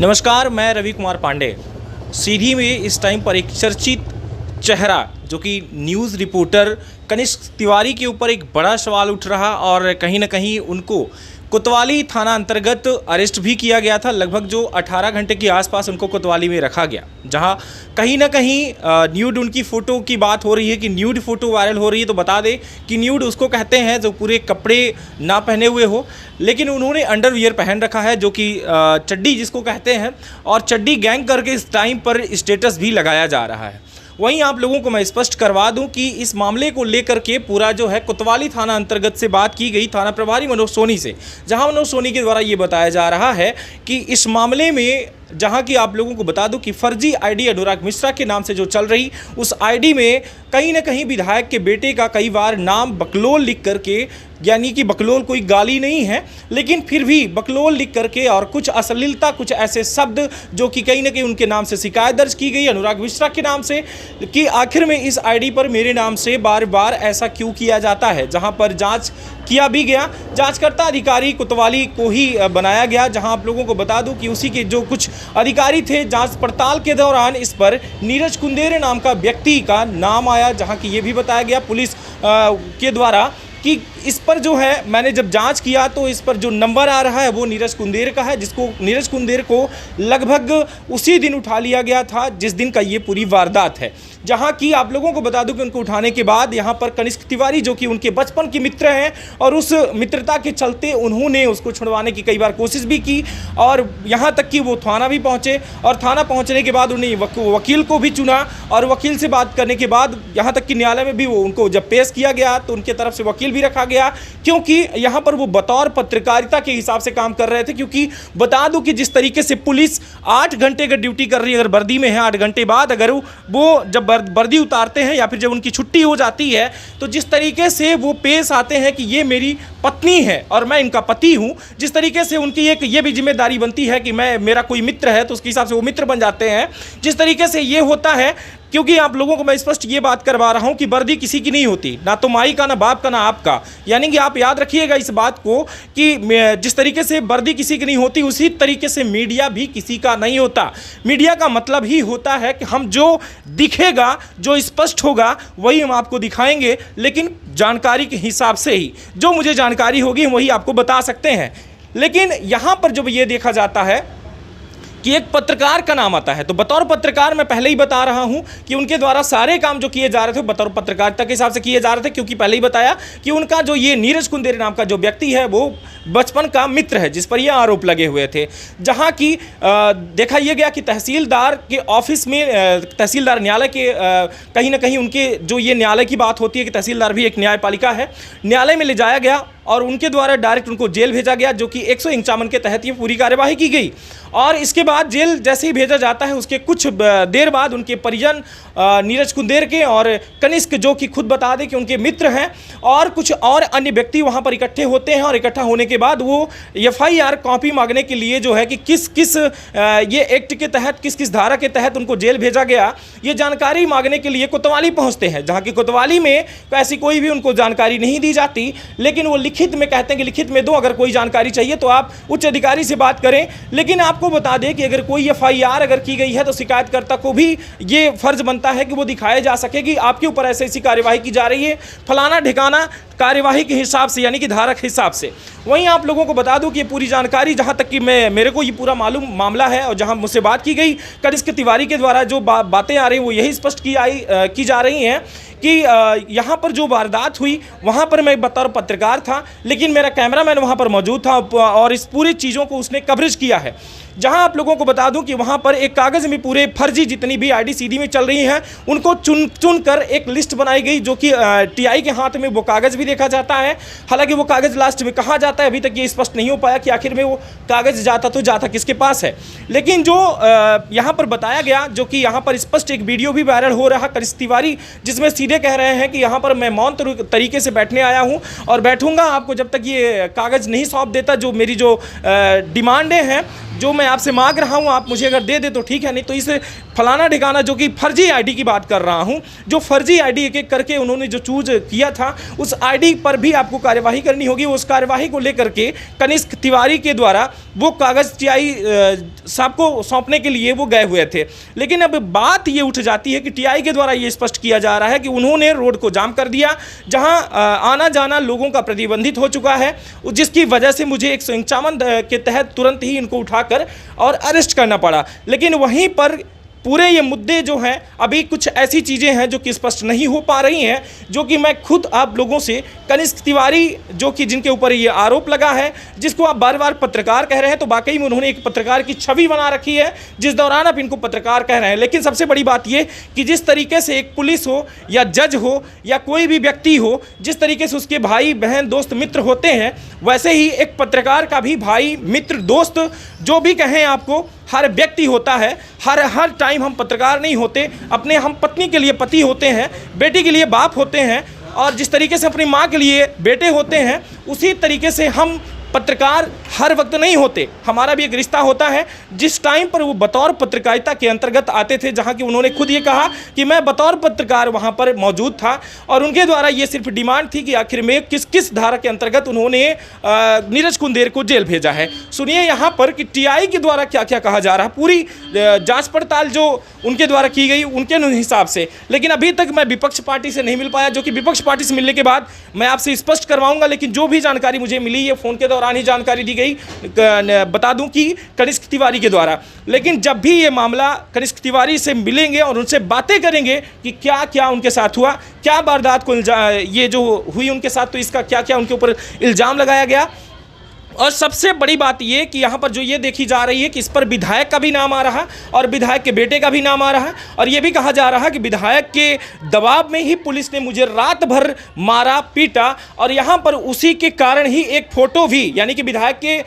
नमस्कार, मैं रवि कुमार पांडे। सीधी में इस टाइम पर एक चर्चित चेहरा जो कि न्यूज़ रिपोर्टर कनिष्क तिवारी के ऊपर एक बड़ा सवाल उठ रहा और कहीं ना कहीं उनको कोतवाली थाना अंतर्गत अरेस्ट भी किया गया था। लगभग जो 18 घंटे के आसपास उनको कोतवाली में रखा गया, जहां कहीं ना कहीं न्यूड उनकी फ़ोटो की बात हो रही है कि न्यूड फ़ोटो वायरल हो रही है। तो बता दें कि न्यूड उसको कहते हैं जो पूरे कपड़े ना पहने हुए हो, लेकिन उन्होंने अंडरवियर पहन रखा है जो कि चड्डी जिसको कहते हैं, और चड्डी गैंग करके इस टाइम पर स्टेटस भी लगाया जा रहा है। वहीं आप लोगों को मैं स्पष्ट करवा दूं कि इस मामले को लेकर के पूरा जो है कोतवाली थाना अंतर्गत से बात की गई थाना प्रभारी मनोज सोनी से, जहां मनोज सोनी के द्वारा ये बताया जा रहा है कि इस मामले में, जहां की आप लोगों को बता दूं कि फर्जी आईडी अनुराग मिश्रा के नाम से जो चल रही, उस आईडी में कहीं ना कहीं विधायक के बेटे का कई बार नाम बकलोल लिख करके, यानी कि बकलोल कोई गाली नहीं है, लेकिन फिर भी बकलोल लिख करके और कुछ अश्लीलता, कुछ ऐसे शब्द जो कि कहीं ना कहीं उनके नाम से शिकायत दर्ज की गई अनुराग मिश्रा के नाम से, कि आखिर में इस आईडी पर मेरे नाम से बार बार ऐसा क्यों किया जाता है। जहां पर जांच किया भी गया, जांचकर्ता अधिकारी कोतवाली को ही बनाया गया, जहां आप लोगों को बता दूं कि उसी के जो कुछ अधिकारी थे, जांच पड़ताल के दौरान इस पर नीरज कुंदेरे नाम का व्यक्ति का नाम आया, जहां की ये भी बताया गया पुलिस के द्वारा कि इस पर जो है, मैंने जब जांच किया तो इस पर जो नंबर आ रहा है वो नीरज कुंदेर का है, जिसको नीरज कुंदेर को लगभग उसी दिन उठा लिया गया था जिस दिन का ये पूरी वारदात है। जहां की आप लोगों को बता दूं कि उनको उठाने के बाद यहां पर कनिष्क तिवारी जो कि उनके बचपन के मित्र हैं, और उस मित्रता के चलते उन्होंने उसको छुड़वाने की कई बार कोशिश भी की, और यहां तक कि वो थाना भी पहुंचे, और थाना पहुंचने के बाद उन्हें वकील को भी चुना, और वकील से बात करने के बाद यहां तक कि न्यायालय में भी वो उनको जब पेश किया गया तो उनके तरफ से वकील भी रखा गया, क्योंकि यहाँ पर वो बतौर पत्रकारिता के हिसाब से काम कर रहे थे। क्योंकि बता दूं कि जिस तरीके से पुलिस 8 घंटे का ड्यूटी कर रही है, अगर वर्दी में है 8 घंटे बाद अगर वो जब वर्दी उतारते हैं या फिर जब उनकी छुट्टी हो जाती है, तो जिस तरीके से वो पेश आते हैं कि ये मेरी पत्नी है और मैं इनका पति हूँ, जिस तरीके से उनकी एक ये भी जिम्मेदारी बनती है कि मेरा कोई मित्र है तो उसके हिसाब से वो मित्र बन जाते हैं, जिस तरीके से ये होता है। क्योंकि आप लोगों को मैं स्पष्ट ये बात करवा रहा हूं कि वर्दी किसी की नहीं होती, ना तो माई का, ना बाप का, ना आपका। यानी कि आप याद रखिएगा इस बात को कि जिस तरीके से वर्दी किसी की नहीं होती, उसी तरीके से मीडिया भी किसी का नहीं होता। मीडिया का मतलब ही होता है कि हम जो दिखेगा, जो स्पष्ट होगा वही हम आपको दिखाएंगे, लेकिन जानकारी के हिसाब से ही, जो मुझे जानकारी होगी वही आपको बता सकते हैं। लेकिन यहाँ पर जब ये देखा जाता है कि एक पत्रकार का नाम आता है, तो बतौर पत्रकार मैं पहले ही बता रहा हूं कि उनके द्वारा सारे काम जो किए जा रहे थे बतौर पत्रकारिता के हिसाब से किए जा रहे थे, क्योंकि पहले ही बताया कि उनका जो ये नीरज कुंदेरे नाम का जो व्यक्ति है वो बचपन का मित्र है, जिस पर ये आरोप लगे हुए थे। जहां की देखा यह गया कि तहसीलदार के ऑफिस में, तहसीलदार न्यायालय के कहीं ना कहीं उनके जो ये न्यायालय की बात होती है कि तहसीलदार भी एक न्यायपालिका है, न्यायालय में ले जाया गया और उनके द्वारा डायरेक्ट उनको जेल भेजा गया, जो कि 151 के तहत ये पूरी कार्यवाही की गई। और इसके बाद जेल जैसे ही भेजा जाता है, उसके कुछ देर बाद उनके परिजन नीरज कुंदेर के और कनिष्क, जो कि खुद बता दें कि उनके मित्र हैं, और कुछ और अन्य व्यक्ति वहां पर इकट्ठे होते हैं, और इकट्ठा होने के बाद वो FIR कॉपी मांगने के लिए जो है कि किस किस ये एक्ट के तहत, किस किस धारा के तहत उनको जेल भेजा गया, ये जानकारी मांगने के लिए कोतवाली पहुंचते हैं। जहां की कोतवाली में ऐसी कोई भी उनको जानकारी नहीं दी जाती, लेकिन वो लिखित में कहते हैं कि लिखित में दो, अगर कोई जानकारी चाहिए तो आप उच्च अधिकारी से बात करें। लेकिन आपको बता दें कि अगर कोई FIR अगर की गई है तो शिकायतकर्ता को भी ये फर्ज बनता है कि वो दिखाया जा सके कि आपके ऊपर ऐसी ऐसी कार्यवाही की जा रही है, फलाना ठिकाना कार्यवाही के हिसाब से, यानी कि धारा के हिसाब से। वहीं आप लोगों को बता दूं कि ये पूरी जानकारी, जहां तक कि मेरे को ये पूरा मालूम मामला है, और जहां मुझसे बात की गई कनिष्क तिवारी के द्वारा जो बातें आ रही हैं वो यही स्पष्ट की जा रही हैं कि यहाँ पर जो वारदात हुई वहाँ पर मैं बतौर पत्रकार था, लेकिन मेरा कैमरामैन वहाँ पर मौजूद था और इस पूरी चीज़ों को उसने कवरेज किया है। जहाँ आप लोगों को बता दूं कि वहाँ पर एक कागज़ में पूरे फर्जी जितनी भी आईडी सीडी में चल रही हैं उनको चुन कर एक लिस्ट बनाई गई, जो कि TI के हाथ में वो कागज़ भी देखा जाता है। हालांकि वो कागज़ लास्ट में कहाँ जाता है अभी तक ये स्पष्ट नहीं हो पाया कि आखिर में वो कागज़ जाता किसके पास है। लेकिन जो यहाँ पर बताया गया, जो कि यहाँ पर स्पष्ट एक वीडियो भी वायरल हो रहा कनिष्क तिवारी, जिसमें सीधे कह रहे हैं कि यहाँ पर मैं मौन तरीके से बैठने आया हूँ और बैठूंगा आपको जब तक ये कागज़ नहीं सौंप देता, जो मेरी जो डिमांडें हैं, जो मैं आपसे मांग रहा हूं आप मुझे अगर दे दे तो ठीक है, नहीं तो इस फलाना ठिकाना जो कि फर्जी आईडी की बात कर रहा हूं, जो फर्जी आईडी एक एक करके उन्होंने जो चूज किया था, उस आईडी पर भी आपको कार्यवाही करनी होगी। उस कार्यवाही को लेकर के कनिष्क तिवारी के द्वारा वो कागज़ टीआई साहब को सौंपने के लिए वो गए हुए थे। लेकिन अब बात ये उठ जाती है कि टीआई के द्वारा ये स्पष्ट किया जा रहा है कि उन्होंने रोड को जाम कर दिया, जहां आना जाना लोगों का प्रतिबंधित हो चुका है, जिसकी वजह से मुझे 151 के तहत तुरंत ही इनको उठाकर और अरेस्ट करना पड़ा। लेकिन वहीं पर पूरे ये मुद्दे जो हैं, अभी कुछ ऐसी चीज़ें हैं जो कि स्पष्ट नहीं हो पा रही हैं, जो कि मैं खुद आप लोगों से कनिष्क तिवारी जो कि जिनके ऊपर ये आरोप लगा है, जिसको आप बार बार पत्रकार कह रहे हैं, तो वाकई में उन्होंने एक पत्रकार की छवि बना रखी है, जिस दौरान आप इनको पत्रकार कह रहे हैं। लेकिन सबसे बड़ी बात ये कि जिस तरीके से एक पुलिस हो या जज हो या कोई भी व्यक्ति हो, जिस तरीके से उसके भाई बहन दोस्त मित्र होते हैं, वैसे ही एक पत्रकार का भी भाई मित्र दोस्त जो भी कहें आपको, हर व्यक्ति होता है। हर टाइम हम पत्रकार नहीं होते, अपने हम पत्नी के लिए पति होते हैं, बेटी के लिए बाप होते हैं, और जिस तरीके से अपनी माँ के लिए बेटे होते हैं, उसी तरीके से हम पत्रकार हर वक्त नहीं होते। हमारा भी एक रिश्ता होता है। जिस टाइम पर वो बतौर पत्रकारिता के अंतर्गत आते थे, जहाँ की उन्होंने खुद ये कहा कि मैं बतौर पत्रकार वहाँ पर मौजूद था, और उनके द्वारा ये सिर्फ डिमांड थी कि आखिर में किस किस धारा के अंतर्गत उन्होंने नीरज कुंदेर को जेल भेजा है। सुनिए यहाँ पर कि टीआई के द्वारा क्या क्या कहा जा रहा है, पूरी जाँच पड़ताल जो उनके द्वारा की गई उनके हिसाब से। लेकिन अभी तक मैं विपक्ष पार्टी से नहीं मिल पाया, जो कि विपक्ष पार्टी से मिलने के बाद मैं आपसे स्पष्ट करवाऊंगा। लेकिन जो भी जानकारी मुझे मिली, ये फ़ोन के दौरान ही जानकारी दी गई, बता दूं कि कनिष्क तिवारी के द्वारा। लेकिन जब भी ये मामला कनिष्क तिवारी से मिलेंगे और उनसे बातें करेंगे कि क्या क्या उनके साथ हुआ, क्या वारदात को ये जो हुई उनके साथ, तो इसका क्या क्या उनके ऊपर इल्ज़ाम लगाया गया। और सबसे बड़ी बात ये कि यहाँ पर जो ये देखी जा रही है कि इस पर विधायक का भी नाम आ रहा है और विधायक के बेटे का भी नाम आ रहा है, और ये भी कहा जा रहा है कि विधायक के दबाव में ही पुलिस ने मुझे रात भर मारा पीटा, और यहाँ पर उसी के कारण ही एक फ़ोटो भी, यानी कि विधायक के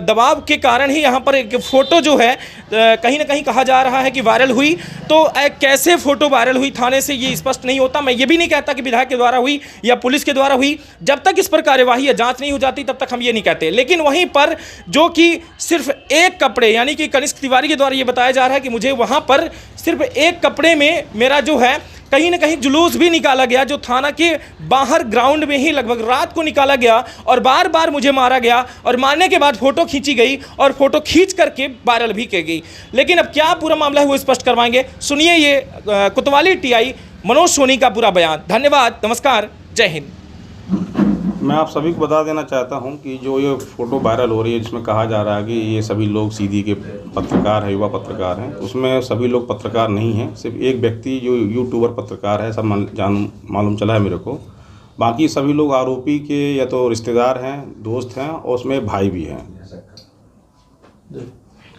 दबाव के कारण ही यहाँ पर एक फ़ोटो जो है कहीं ना कहीं कहा जा रहा है कि वायरल हुई। तो कैसे फ़ोटो वायरल हुई थाने से, ये स्पष्ट नहीं होता। मैं ये भी नहीं कहता कि विधायक के द्वारा हुई या पुलिस के द्वारा हुई। जब तक इस पर कार्यवाही या जाँच नहीं हो जाती तब तक हम ये नहीं कहते। लेकिन वहीं पर जो कि सिर्फ एक कपड़े, यानी कि कनिष्क तिवारी के द्वारा ये बताया जा रहा है कि मुझे वहां पर सिर्फ एक कपड़े में मेरा जो है कहीं ना कहीं जुलूस भी निकाला गया, जो थाना के बाहर ग्राउंड में ही लगभग रात को निकाला गया, और बार बार मुझे मारा गया, और मारने के बाद फ़ोटो खींची गई और फ़ोटो खींच करके वायरल भी की गई। लेकिन अब क्या पूरा मामला है वो स्पष्ट करवाएंगे। सुनिए ये कोतवाली टीआई मनोज सोनी का पूरा बयान। धन्यवाद, नमस्कार, जय हिंद। मैं आप सभी को बता देना चाहता हूं कि जो ये फ़ोटो वायरल हो रही है, जिसमें कहा जा रहा है कि ये सभी लोग सीधी के पत्रकार हैं, युवा पत्रकार हैं, उसमें सभी लोग पत्रकार नहीं हैं। सिर्फ एक व्यक्ति जो यूट्यूबर पत्रकार है, सब मालूम चला है मेरे को। बाकी सभी लोग आरोपी के या तो रिश्तेदार हैं, दोस्त हैं, और उसमें भाई भी हैं।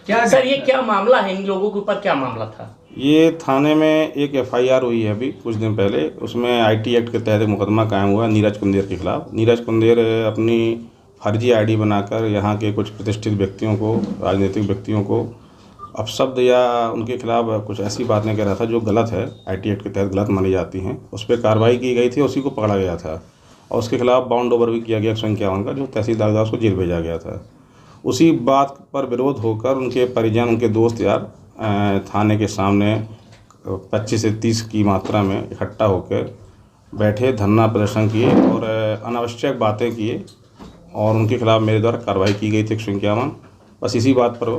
क्या सर ये क्या मामला है, इन लोगों के ऊपर क्या मामला था? ये थाने में एक एफआईआर हुई है अभी कुछ दिन पहले। उसमें आईटी एक्ट के तहत एक मुकदमा कायम हुआ नीरज कुंदेर के खिलाफ। नीरज कुंदेर अपनी फर्जी आईडी बनाकर यहाँ के कुछ प्रतिष्ठित व्यक्तियों को, राजनीतिक व्यक्तियों को अपशब्द या उनके खिलाफ कुछ ऐसी बातें कह रहा था जो गलत है, आईटी एक्ट के तहत गलत मानी जाती हैं। उस पर कार्रवाई की गई थी, उसी को पकड़ा गया था, और उसके खिलाफ बाउंड ओवर भी किया गया 151 का, जो तहसीलदार था उसको जेल भेजा गया था। उसी बात पर विरोध होकर उनके परिजन, उनके दोस्त यार थाने के सामने 25 से 30 की मात्रा में इकट्ठा होकर बैठे, धरना प्रदर्शन किए और अनावश्यक बातें किए, और उनके खिलाफ मेरे द्वारा कार्रवाई की गई थी 151। बस इसी बात पर।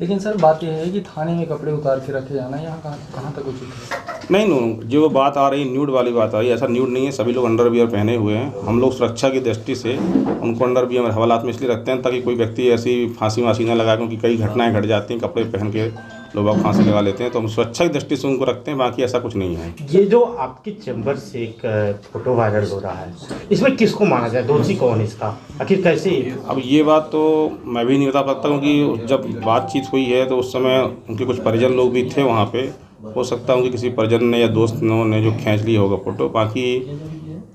लेकिन सर बात यह है कि थाने में कपड़े उतार के रखे जाना यहाँ कहाँ तक उचित है? नहीं, जो बात आ रही न्यूड वाली बात आ रही है, ऐसा न्यूड नहीं है। सभी लोग अंडरवियर पहने हुए हैं। हम लोग सुरक्षा की दृष्टि से उनको अंडरवियर हवालात में इसलिए रखते हैं ताकि कोई व्यक्ति ऐसी फांसी वासी ना लगा, क्योंकि कई घटनाएं घट जाती हैं, कपड़े पहन के लोग फांसी लगा लेते हैं, तो हम सुरक्षा की दृष्टि से उनको रखते हैं। बाकी ऐसा कुछ नहीं है। ये जो आपके चैम्बर से एक फोटो वायरल हो रहा है, इसमें किसको माना जाए, दोषी कौन है इसका, आखिर कैसे? अब ये बात तो मैं भी नहीं बता सकता, क्योंकि जब बातचीत हुई है तो उस समय उनके कुछ परिजन लोग भी थे वहाँ पे। हो सकता है उनके किसी परिजन ने या दोस्तों ने जो खींच लिया होगा फोटो। बाकी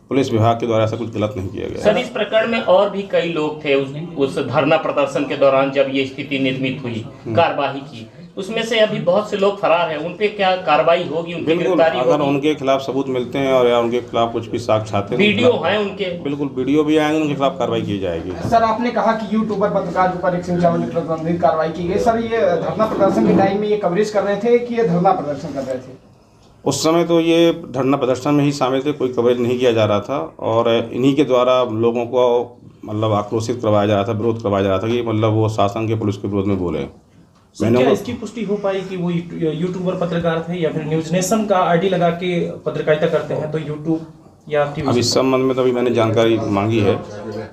पुलिस विभाग के द्वारा ऐसा कुछ गलत नहीं किया गया। सर इस प्रकरण में और भी कई लोग थे उस धरना प्रदर्शन के दौरान, जब ये स्थिति निर्मित हुई, कार्यवाही की, उसमें से अभी बहुत से लोग फरार हैं, उन पे क्या कार्रवाई होगी, उनकी बिल्कुल, गिरफ्तारी अगर होगी? उनके खिलाफ सबूत मिलते हैं और या उनके खिलाफ कुछ भी साक्ष्य आते हैं, वीडियो हैं उनके? बिल्कुल वीडियो भी आएंगे, उनके खिलाफ कार्रवाई की जाएगी। सर आपने कहा कि यूट्यूबर पत्रकार के ऊपर 151 प्रतिबंधित कार्रवाई की गई। सर ये धरना प्रदर्शन के टाइम में ये कवरेज कर रहे थे कि ये धरना प्रदर्शन कर रहे थे? उस समय तो ये धरना प्रदर्शन में ही शामिल थे, कोई कवरेज नहीं किया जा रहा था और इन्हीं के द्वारा लोगों को मतलब आक्रोशित करवाया जा रहा था, विरोध करवाया जा रहा था कि मतलब वो शासन के पुलिस के विरोध में बोले। मैंने क्या इसकी पुष्टि हो पाई कि वो यूट्यूबर पत्रकार थे या फिर न्यूज नेशन का आईडी लगा के पत्रकारिता करते हैं, तो यूट्यूब या टीवी? अब इस संबंध में तो अभी मैंने जानकारी मांगी है,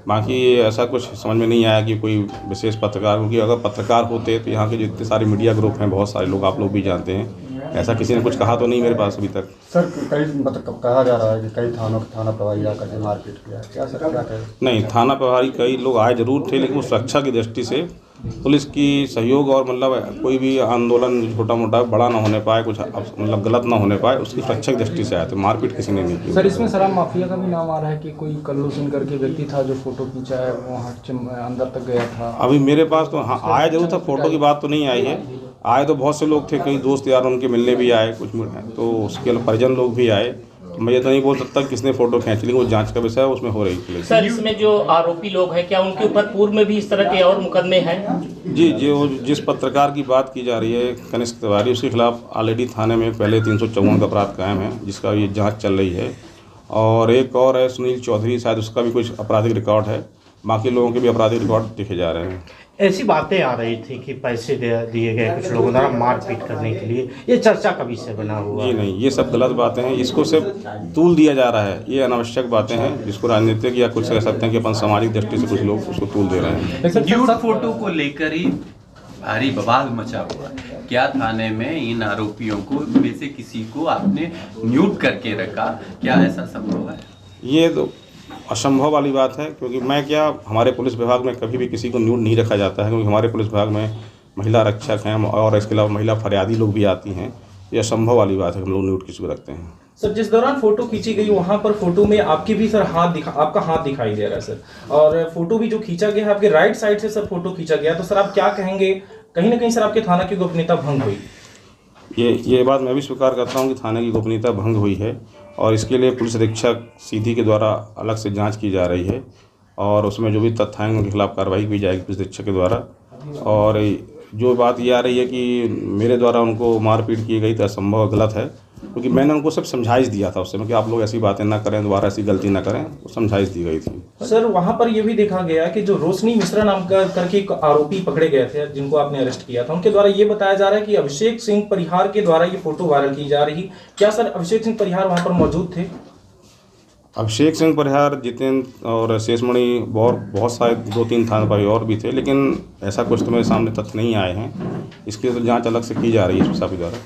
बाकी ऐसा कुछ समझ में नहीं आया कि कोई विशेष पत्रकार, क्योंकि अगर पत्रकार होते तो यहाँ के जितने सारे मीडिया ग्रुप हैं, बहुत सारे लोग, आप लोग भी जानते हैं, ऐसा किसी ने कुछ कहा तो नहीं मेरे पास अभी तक। सर कई मतलब कहा जा रहा है कि कई थाना प्रभारी आकर के मारपीट किया, क्या सर क्या कहें? नहीं, थाना प्रभारी कई लोग आए जरूर थे, लेकिन वो सुरक्षा की दृष्टि से पुलिस की सहयोग और मतलब कोई भी आंदोलन छोटा मोटा बड़ा ना होने पाए, कुछ मतलब गलत ना होने पाए, उसकी सुरक्षा की दृष्टि से आए थे। मारपीट किसी ने नहीं की। सर इसमें शराब माफिया का भी नाम आ रहा है कि कोई कल्लू सिंह करके व्यक्ति था जो फोटो खींचा है, वहाँ अंदर तक गया था। अभी मेरे पास तो हाँ आया जरूर था, फोटो की बात तो नहीं आई है। आए तो बहुत से लोग थे, कई दोस्त यार उनके मिलने भी आए, कुछ तो उसके परिजन लोग भी आए। मैं ये तो नहीं बोल सकता किसने फोटो खींच ली, वो जांच का विषय है, उसमें हो रही थी। सर इसमें जो आरोपी लोग हैं, क्या उनके ऊपर पूर्व में भी इस तरह के और मुकदमे हैं? जी, जो जिस पत्रकार की बात की जा रही है कनिष्क तिवारी, उसके खिलाफ ऑलरेडी थाने में पहले 354 का अपराध कायम है, जिसका ये जांच चल रही है। और एक और है सुनील चौधरी, शायद उसका भी कुछ आपराधिक रिकॉर्ड है। बाकी लोगों के भी आपराधिक रिकॉर्ड देखे जा रहे हैं। ऐसी बातें आ रही थी कि पैसे दिए गए कुछ लोगों द्वारा मारपीट करने के लिए, ये चर्चा का विषय बना हुआ। जी नहीं, ये सब गलत बातें हैं, इसको सिर्फ तूल दिया जा रहा है। ये अनावश्यक बातें हैं जिसको राजनीतिक या कुछ कह सकते हैं कि अपन सामाजिक दृष्टि से कुछ लोग उसको तूल दे रहे हैं। न्यूड फोटो को लेकर ही भारी बवाल मचा हुआ है। क्या थाने में इन आरोपियों को में से किसी को आपने न्यूड करके रखा, क्या ऐसा संभव है? ये तो असंभव वाली बात है, क्योंकि मैं क्या, हमारे पुलिस विभाग में कभी भी किसी को न्यूड नहीं रखा जाता है, क्योंकि हमारे पुलिस विभाग में महिला रक्षक हैं और इसके अलावा महिला फरियादी लोग भी आती हैं। ये असंभव वाली बात है कि हम लोग न्यूड किसी को रखते हैं। सर जिस दौरान फोटो खींची गई वहां पर फोटो में आपके भी सर आपका हाथ दिखाई दे रहा है सर, और फोटो भी जो खींचा गया है आपके राइट साइड से सर फोटो खींचा गया, तो सर आप क्या कहेंगे, कहीं ना कहीं सर आपके थाना की गोपनीयता भंग हुई? ये बात मैं भी स्वीकार करता हूँ कि थाने की गोपनीयता भंग हुई है और इसके लिए पुलिस अधीक्षक सीधी के द्वारा अलग से जांच की जा रही है और उसमें जो भी तथ्य आएंगे उनके खिलाफ कार्रवाई की जाएगी पुलिस अधीक्षक के द्वारा। और जो बात ये आ रही है कि मेरे द्वारा उनको मारपीट की गई तो असंभव गलत है, क्योंकि मैंने उनको सब समझाइश दिया था उस समय कि आप लोग ऐसी बातें ना करें, दोबारा ऐसी गलती ना करें, वो समझाइश दी गई थी। सर वहां पर यह भी देखा गया कि जो रोशनी मिश्रा नाम का करके एक आरोपी पकड़े गए थे जिनको आपने अरेस्ट किया था, उनके द्वारा ये बताया जा रहा है कि अभिषेक सिंह परिहार के द्वारा ये फोटो वायरल की जा रही। क्या सर अभिषेक सिंह परिहार वहां पर मौजूद थे? अभिषेक सिंह परिहार, जितेंद्र और शेषमणि और बहुत सारे 2-3 थाने पर और भी थे, लेकिन ऐसा कुछ तो मेरे सामने तथ्य नहीं आए हैं। इसकी तो जांच अलग से की जा रही है एसपी साहब के द्वारा।